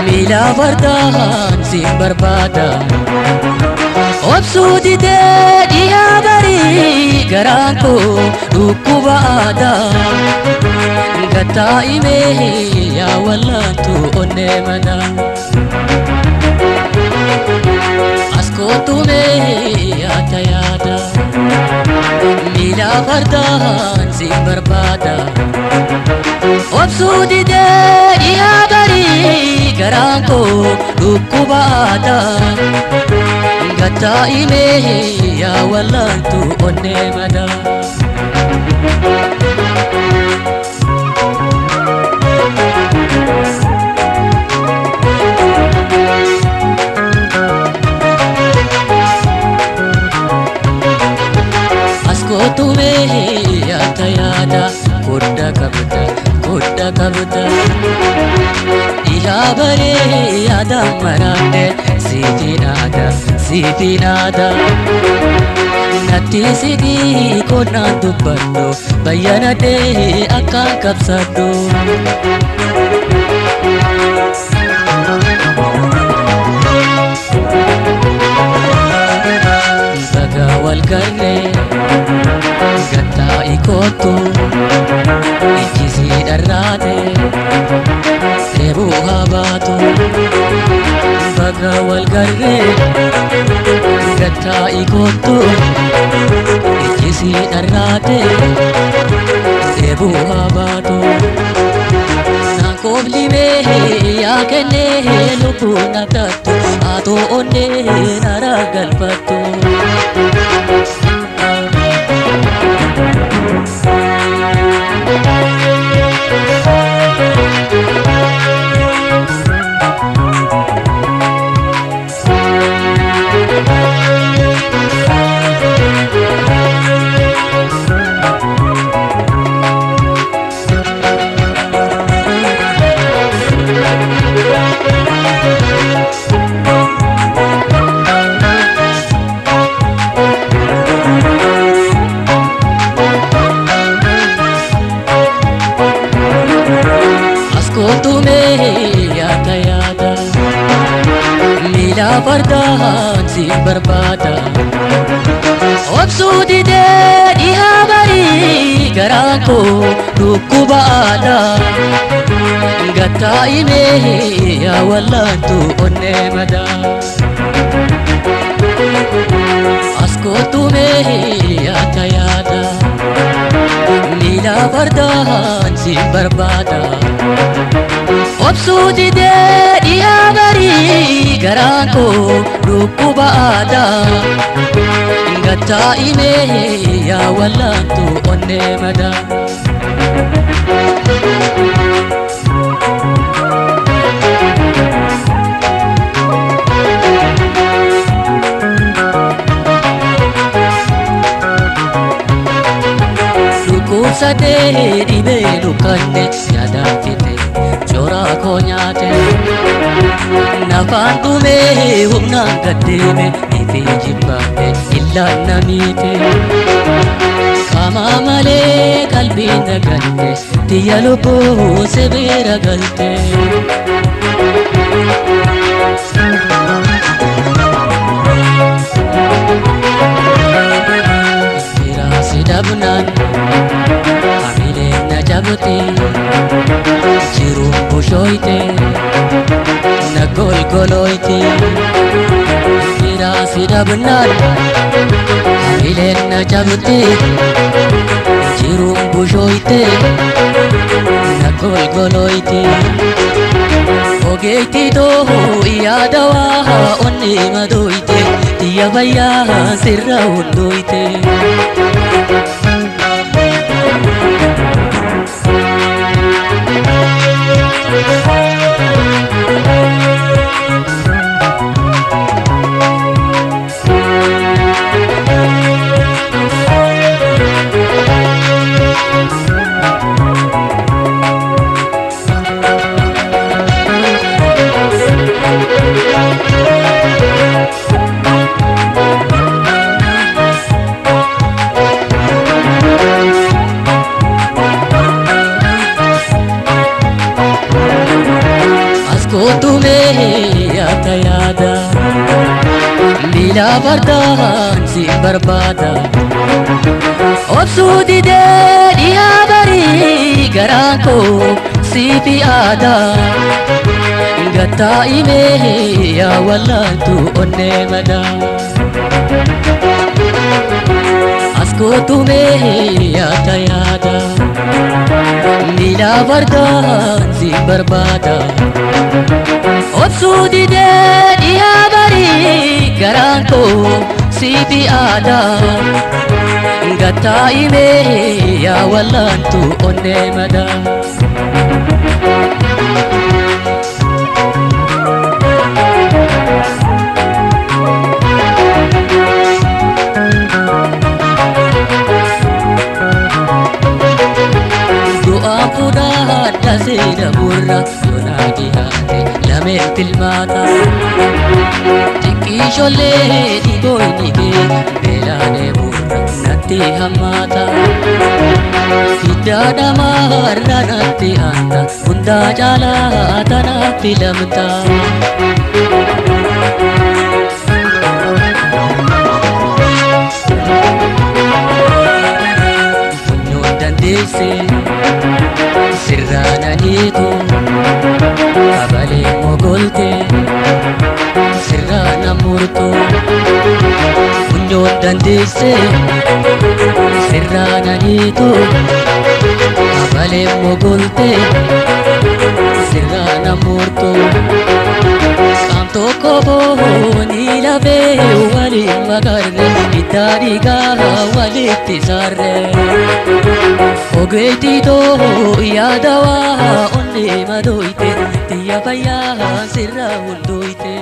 Mila bardaan si barbaada obsuu didee dhiyaa barii garaan koo dhukkuba aadaa gataa himee yaa wallaantu onnee madaa as kootumee yaada yaada Mila bardaan si barbaada obsuu didee dhiyaa barii garaan koo dhukkuba aadaa gataa himee yaa wallaantu onnee madaa as kootumee yaada yaada kodda kabda dhiyaa baree yaada maraadde siiti naada natti sigii konnaan dubbadhu bayyanadhee akkaan qabsadhu baga wal garree gattaa ikootu ijjisii dharraate deebuu habaatu baga wal garree gattaa ikootu ijjisii dharraate deebuu habaatu naan kooblimee yaa kennee lubbuun abdattu haatoo onnee nara galfattu yaada yaada Mila bardaan si barbaada obsuu didee dhiyaa barii garaan koo dhukkuba aadaa gataa himee yaa wallaantu onnee madaa as kootumee yaada yaada Mila bardaan si barbaada obsuu didee dhiyaa barii garaan koo dhukkuba aadaa gataa himee yaa wallaantu onnee madaa dhukkubsatee dhibee dukkanne yaadattite coraa koo nyaate nafaan dhumee humnaan gaddeeme ifee jibbaate illaan namiite qamaa malee qalbiin nagalte tiyya lubbuu sebeera galte firaasi dhabnaan hamileen na jabte jiruun bushoyte na golgoloyti firaasi dhabnaan hamileen na jabte jiruun bushoyte na golgoloyti ogeeyti too yaada waa onnee madoyte tiyya bayyaa sirra hundoyte barbaada obsuu didee dhiyaa barii garaan koo siifi aadaa gattaa himee yaa wallaantu onnee madaa as kootumee yaada yaada miilaa fardaan si barbaada obsuu didee dhiyaa barii garaan koo siifi aadaa gattaa himee yaa wallaantu onnee madaa Dasira burra yonadi hate lameen tilmaata Tikisholee diboyni kee beelaanee burra natti hammaata Hiddaadha marra natti aanta hundaa caalaa tanaaf filamta Funyoon dandeesse sirraana niitu kabalee mogolte sirraana murtu funyoon dandeesse sirraana niitu kabalee mogolte sirraana murtu qaam tokko booni lafee waliin makarre itti dhiigaa walitti sarre Ogeetitoo yaadawaa onnee madoyte xiyya fayyaa sirraa hundoyte.